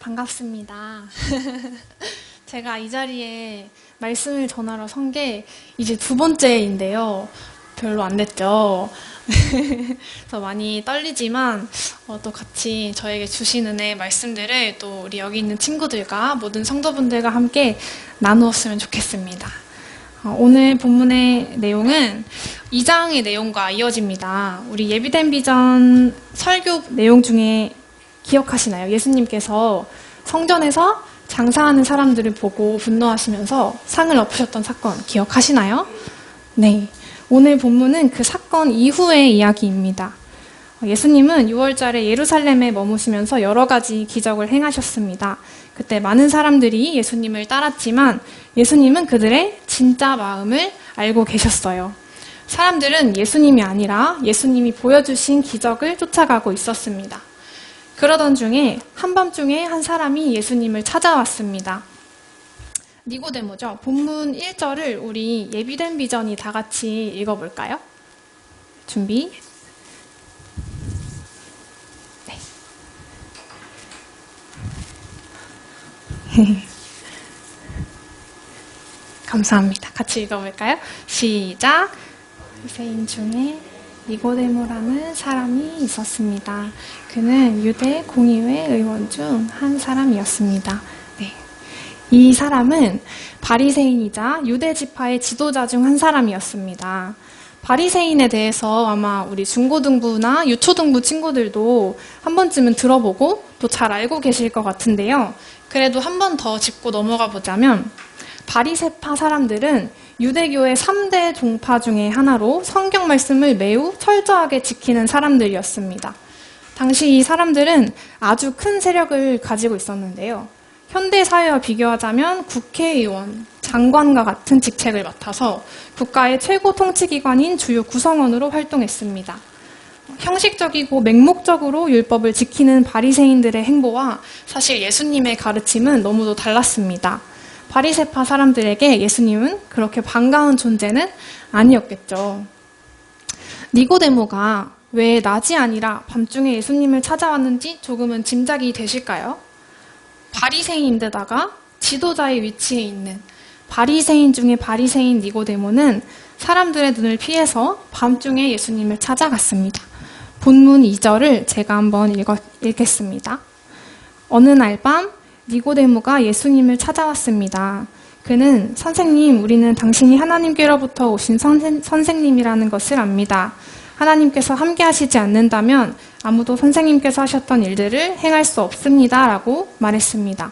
반갑습니다. 제가 이 자리에 말씀을 전하러 선 게 이제 두 번째인데요. 별로 안 됐죠. 그래서 많이 떨리지만 또 같이 저에게 주신 은혜의 말씀들을 또 우리 여기 있는 친구들과 모든 성도분들과 함께 나누었으면 좋겠습니다. 오늘 본문의 내용은 2장의 내용과 이어집니다. 우리 예비된 비전 설교 내용 중에 기억하시나요? 예수님께서 성전에서 장사하는 사람들을 보고 분노하시면서 상을 엎으셨던 사건 기억하시나요? 네. 오늘 본문은 그 사건 이후의 이야기입니다. 예수님은 6월절에 예루살렘에 머무시면서 여러 가지 기적을 행하셨습니다. 그때 많은 사람들이 예수님을 따랐지만 예수님은 그들의 진짜 마음을 알고 계셨어요. 사람들은 예수님이 아니라 예수님이 보여주신 기적을 쫓아가고 있었습니다. 그러던 중에 한밤중에 한 사람이 예수님을 찾아왔습니다. 니고데모죠. 본문 1절을 우리 예비된 비전이 다 같이 읽어볼까요? 준비. 네. 감사합니다. 같이 읽어볼까요? 시작. 바리새인 중에 니고데모라는 사람이 있었습니다. 그는 유대 공의회 의원 중 한 사람이었습니다. 네. 이 사람은 바리새인이자 유대 지파의 지도자 중 한 사람이었습니다. 바리새인에 대해서 아마 우리 중고등부나 유초등부 친구들도 한 번쯤은 들어보고 또 잘 알고 계실 것 같은데요. 그래도 한 번 더 짚고 넘어가 보자면 바리새파 사람들은 유대교의 3대 종파 중에 하나로 성경 말씀을 매우 철저하게 지키는 사람들이었습니다. 당시 이 사람들은 아주 큰 세력을 가지고 있었는데요. 현대 사회와 비교하자면 국회의원, 장관과 같은 직책을 맡아서 국가의 최고 통치기관인 주요 구성원으로 활동했습니다. 형식적이고 맹목적으로 율법을 지키는 바리새인들의 행보와 사실 예수님의 가르침은 너무도 달랐습니다. 바리새파 사람들에게 예수님은 그렇게 반가운 존재는 아니었겠죠. 니고데모가 왜 낮이 아니라 밤중에 예수님을 찾아왔는지 조금은 짐작이 되실까요? 바리새인인데다가 지도자의 위치에 있는 바리새인 중에 바리새인 니고데모는 사람들의 눈을 피해서 밤중에 예수님을 찾아갔습니다. 본문 2절을 제가 한번 읽겠습니다. 어느 날 밤 니고데모가 예수님을 찾아왔습니다. 그는 선생님, 우리는 당신이 하나님께로부터 오신 선생님이라는 것을 압니다. 하나님께서 함께 하시지 않는다면 아무도 선생님께서 하셨던 일들을 행할 수 없습니다. 라고 말했습니다.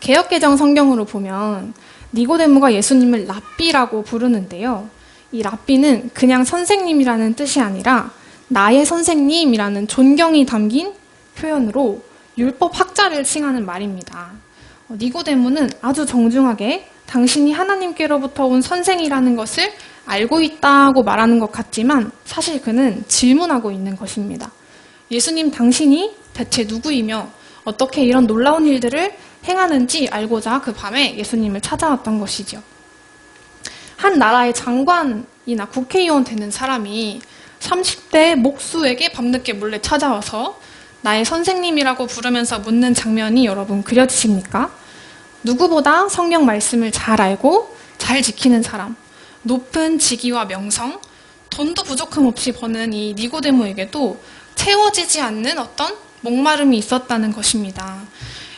개역개정 성경으로 보면 니고데모가 예수님을 랍비라고 부르는데요. 이 랍비는 그냥 선생님이라는 뜻이 아니라 나의 선생님이라는 존경이 담긴 표현으로 율법 학자를 칭하는 말입니다. 니고데모는 아주 정중하게 당신이 하나님께로부터 온 선생이라는 것을 알고 있다고 말하는 것 같지만 사실 그는 질문하고 있는 것입니다. 예수님 당신이 대체 누구이며 어떻게 이런 놀라운 일들을 행하는지 알고자 그 밤에 예수님을 찾아왔던 것이죠. 한 나라의 장관이나 국회의원 되는 사람이 30대 목수에게 밤늦게 몰래 찾아와서 나의 선생님이라고 부르면서 묻는 장면이 여러분 그려지십니까? 누구보다 성경 말씀을 잘 알고 잘 지키는 사람, 높은 직위와 명성, 돈도 부족함 없이 버는 이 니고데모에게도 채워지지 않는 어떤 목마름이 있었다는 것입니다.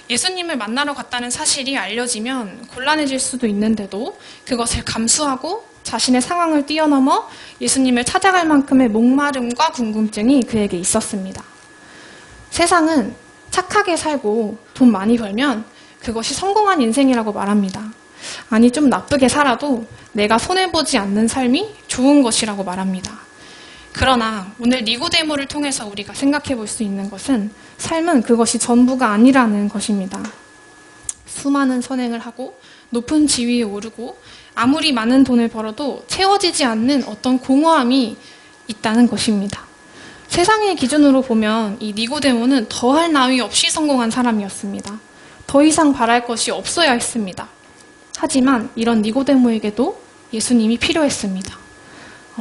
예수님을 만나러 갔다는 사실이 알려지면 곤란해질 수도 있는데도 그것을 감수하고 자신의 상황을 뛰어넘어 예수님을 찾아갈 만큼의 목마름과 궁금증이 그에게 있었습니다. 세상은 착하게 살고 돈 많이 벌면 그것이 성공한 인생이라고 말합니다. 아니 좀 나쁘게 살아도 내가 손해보지 않는 삶이 좋은 것이라고 말합니다. 그러나 오늘 니고데모를 통해서 우리가 생각해 볼 수 있는 것은 삶은 그것이 전부가 아니라는 것입니다. 수많은 선행을 하고 높은 지위에 오르고 아무리 많은 돈을 벌어도 채워지지 않는 어떤 공허함이 있다는 것입니다. 세상의 기준으로 보면 이 니고데모는 더할 나위 없이 성공한 사람이었습니다. 더 이상 바랄 것이 없어야 했습니다. 하지만 이런 니고데모에게도 예수님이 필요했습니다.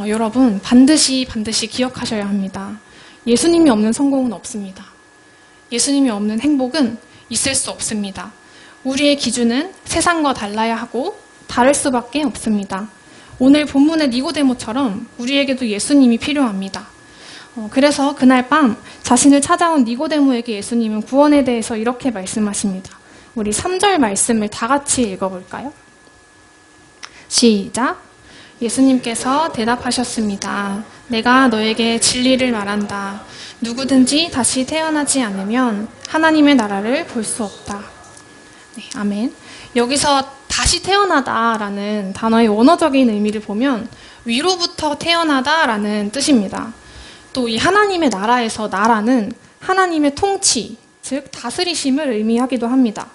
여러분 반드시 기억하셔야 합니다. 예수님이 없는 성공은 없습니다. 예수님이 없는 행복은 있을 수 없습니다. 우리의 기준은 세상과 달라야 하고 다를 수밖에 없습니다. 오늘 본문의 니고데모처럼 우리에게도 예수님이 필요합니다. 그래서 그날 밤 자신을 찾아온 니고데모에게 예수님은 구원에 대해서 이렇게 말씀하십니다. 우리 3절 말씀을 다 같이 읽어볼까요? 시작! 예수님께서 대답하셨습니다. 내가 너에게 진리를 말한다. 누구든지 다시 태어나지 않으면 하나님의 나라를 볼 수 없다. 네, 아멘. 여기서 다시 태어나다라는 단어의 원어적인 의미를 보면 위로부터 태어나다라는 뜻입니다. 또 이 하나님의 나라에서 나라는 하나님의 통치, 즉 다스리심을 의미하기도 합니다.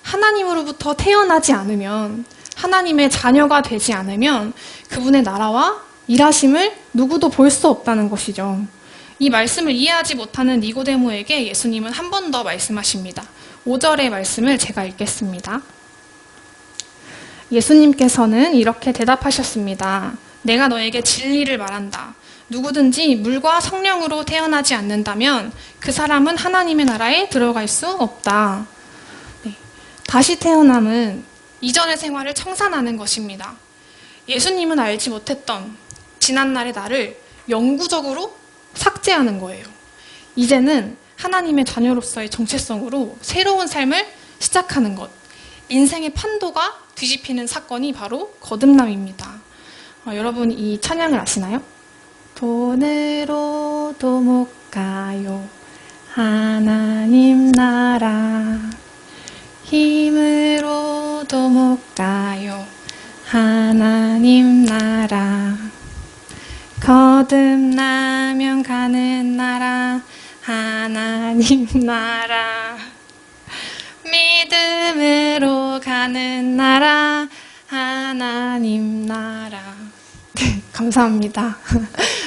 하나님으로부터 태어나지 않으면, 하나님의 자녀가 되지 않으면 그분의 나라와 일하심을 누구도 볼 수 없다는 것이죠. 이 말씀을 이해하지 못하는 니고데모에게 예수님은 한 번 더 말씀하십니다. 5절의 말씀을 제가 읽겠습니다. 예수님께서는 이렇게 대답하셨습니다. 내가 너에게 진리를 말한다. 누구든지 물과 성령으로 태어나지 않는다면 그 사람은 하나님의 나라에 들어갈 수 없다. 네. 다시 태어남은 이전의 생활을 청산하는 것입니다. 예수님은 알지 못했던 지난날의 나를 영구적으로 삭제하는 거예요. 이제는 하나님의 자녀로서의 정체성으로 새로운 삶을 시작하는 것. 인생의 판도가 뒤집히는 사건이 바로 거듭남입니다. 여러분 이 찬양을 아시나요? 돈으로도 못 가요. 하나님 나라. 힘으로도 못 가요. 하나님 나라. 거듭나면 가는 나라. 하나님 나라. 믿음으로 가는 나라. 하나님 나라. 네, 감사합니다.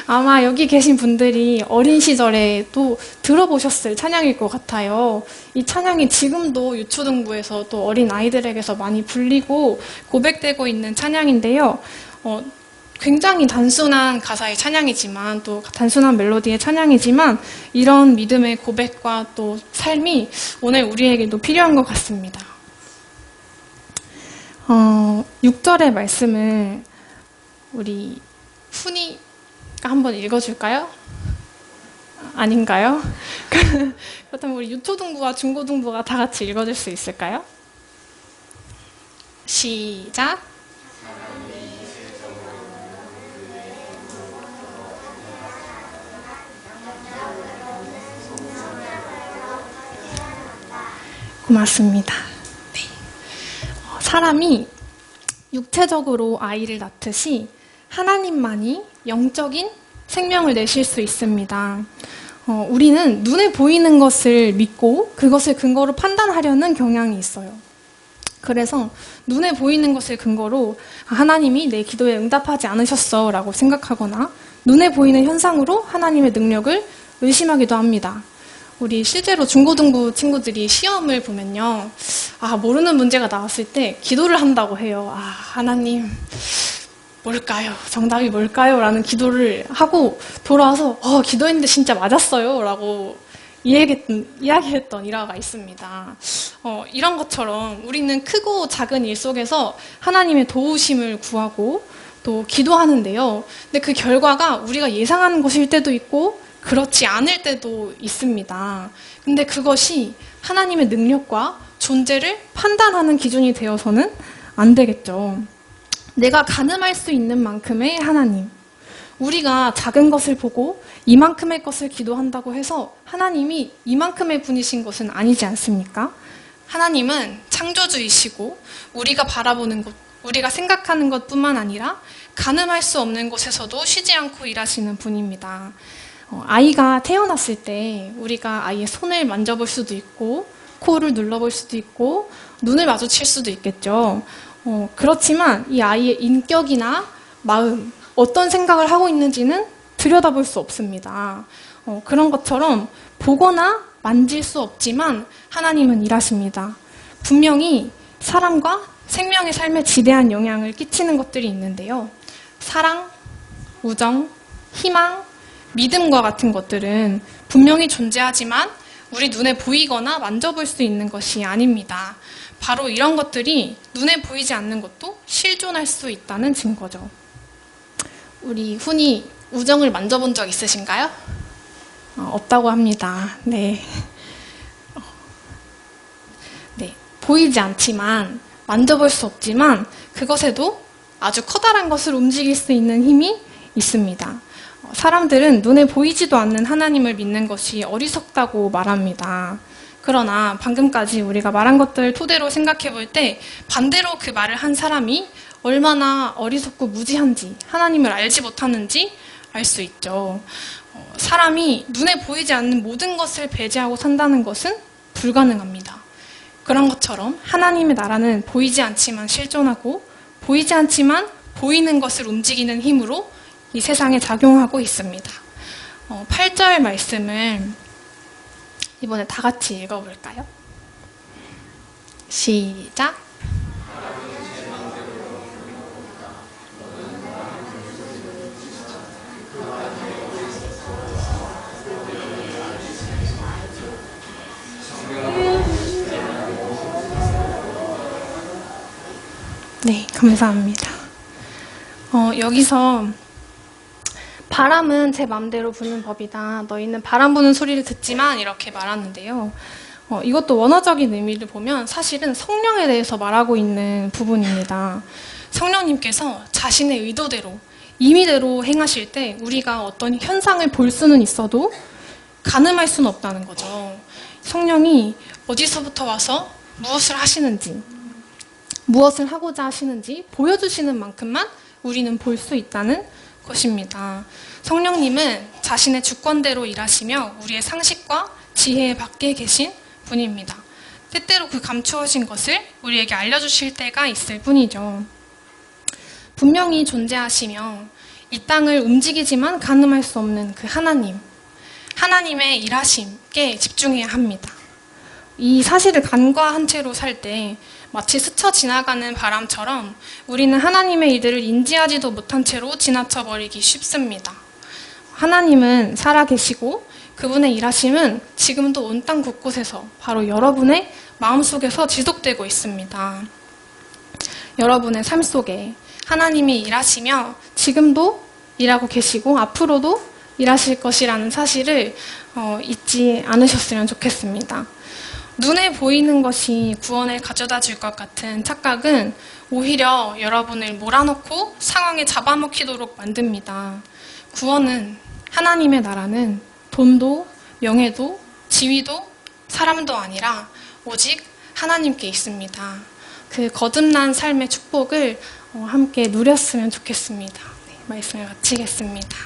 아마 여기 계신 분들이 어린 시절에 또 들어보셨을 찬양일 것 같아요. 이 찬양이 지금도 유초등부에서 또 어린 아이들에게서 많이 불리고 고백되고 있는 찬양인데요. 굉장히 단순한 가사의 찬양이지만 또 단순한 멜로디의 찬양이지만 이런 믿음의 고백과 또 삶이 오늘 우리에게도 필요한 것 같습니다. 6절의 말씀을 우리 훈이가 한번 읽어줄까요? 아닌가요? 그렇다면 우리 유초등부와 중고등부가 다 같이 읽어줄 수 있을까요? 시작! 고맙습니다. 네. 사람이 육체적으로 아이를 낳듯이 하나님만이 영적인 생명을 내실 수 있습니다. 우리는 눈에 보이는 것을 믿고 그것을 근거로 판단하려는 경향이 있어요. 그래서 눈에 보이는 것을 근거로 하나님이 내 기도에 응답하지 않으셨어 라고 생각하거나 눈에 보이는 현상으로 하나님의 능력을 의심하기도 합니다. 우리 실제로 중고등부 친구들이 시험을 보면요. 모르는 문제가 나왔을 때 기도를 한다고 해요. 하나님, 뭘까요? 정답이 뭘까요? 라는 기도를 하고 돌아와서 기도했는데 진짜 맞았어요. 라고 이야기했던 일화가 있습니다. 이런 것처럼 우리는 크고 작은 일 속에서 하나님의 도우심을 구하고 또 기도하는데요. 근데 그 결과가 우리가 예상하는 것일 때도 있고 그렇지 않을 때도 있습니다. 근데 그것이 하나님의 능력과 존재를 판단하는 기준이 되어서는 안 되겠죠. 내가 가늠할 수 있는 만큼의 하나님. 우리가 작은 것을 보고 이만큼의 것을 기도한다고 해서 하나님이 이만큼의 분이신 것은 아니지 않습니까? 하나님은 창조주이시고 우리가 바라보는 것, 우리가 생각하는 것뿐만 아니라 가늠할 수 없는 곳에서도 쉬지 않고 일하시는 분입니다. 아이가 태어났을 때 우리가 아이의 손을 만져볼 수도 있고 코를 눌러볼 수도 있고 눈을 마주칠 수도 있겠죠. 그렇지만 이 아이의 인격이나 마음, 어떤 생각을 하고 있는지는 들여다볼 수 없습니다. 그런 것처럼 보거나 만질 수 없지만 하나님은 일하십니다. 분명히 사람과 생명의 삶에 지대한 영향을 끼치는 것들이 있는데요. 사랑, 우정, 희망, 믿음과 같은 것들은 분명히 존재하지만 우리 눈에 보이거나 만져볼 수 있는 것이 아닙니다. 바로 이런 것들이 눈에 보이지 않는 것도 실존할 수 있다는 증거죠. 우리 훈이 우정을 만져본 적 있으신가요? 없다고 합니다. 네. 네. 보이지 않지만, 만져볼 수 없지만, 그것에도 아주 커다란 것을 움직일 수 있는 힘이 있습니다. 사람들은 눈에 보이지도 않는 하나님을 믿는 것이 어리석다고 말합니다. 그러나 방금까지 우리가 말한 것들 토대로 생각해 볼 때 반대로 그 말을 한 사람이 얼마나 어리석고 무지한지, 하나님을 알지 못하는지 알 수 있죠. 사람이 눈에 보이지 않는 모든 것을 배제하고 산다는 것은 불가능합니다. 그런 것처럼 하나님의 나라는 보이지 않지만 실존하고 보이지 않지만 보이는 것을 움직이는 힘으로 이 세상에 작용하고 있습니다. 8절 말씀을 이번에 다 같이 읽어볼까요? 시작! 네, 감사합니다. 여기서 바람은 제 맘대로 부는 법이다. 너희는 바람 부는 소리를 듣지만 이렇게 말하는데요. 이것도 원어적인 의미를 보면 사실은 성령에 대해서 말하고 있는 부분입니다. 성령님께서 자신의 의도대로, 임의대로 행하실 때 우리가 어떤 현상을 볼 수는 있어도 가늠할 수는 없다는 거죠. 성령이 어디서부터 와서 무엇을 하시는지, 무엇을 하고자 하시는지 보여주시는 만큼만 우리는 볼 수 있다는 것입니다. 성령님은 자신의 주권대로 일하시며 우리의 상식과 지혜 밖에 계신 분입니다. 때때로 그 감추어진 것을 우리에게 알려주실 때가 있을 뿐이죠. 분명히 존재하시며 이 땅을 움직이지만 가늠할 수 없는 그 하나님, 하나님의 일하심께 집중해야 합니다. 이 사실을 간과한 채로 살 때 마치 스쳐 지나가는 바람처럼 우리는 하나님의 일들을 인지하지도 못한 채로 지나쳐버리기 쉽습니다. 하나님은 살아계시고 그분의 일하심은 지금도 온 땅 곳곳에서 바로 여러분의 마음속에서 지속되고 있습니다. 여러분의 삶 속에 하나님이 일하시며 지금도 일하고 계시고 앞으로도 일하실 것이라는 사실을 잊지 않으셨으면 좋겠습니다. 눈에 보이는 것이 구원을 가져다 줄 것 같은 착각은 오히려 여러분을 몰아넣고 상황에 잡아먹히도록 만듭니다. 구원은, 하나님의 나라는 돈도, 명예도, 지위도, 사람도 아니라 오직 하나님께 있습니다. 그 거듭난 삶의 축복을 함께 누렸으면 좋겠습니다. 네, 말씀을 마치겠습니다.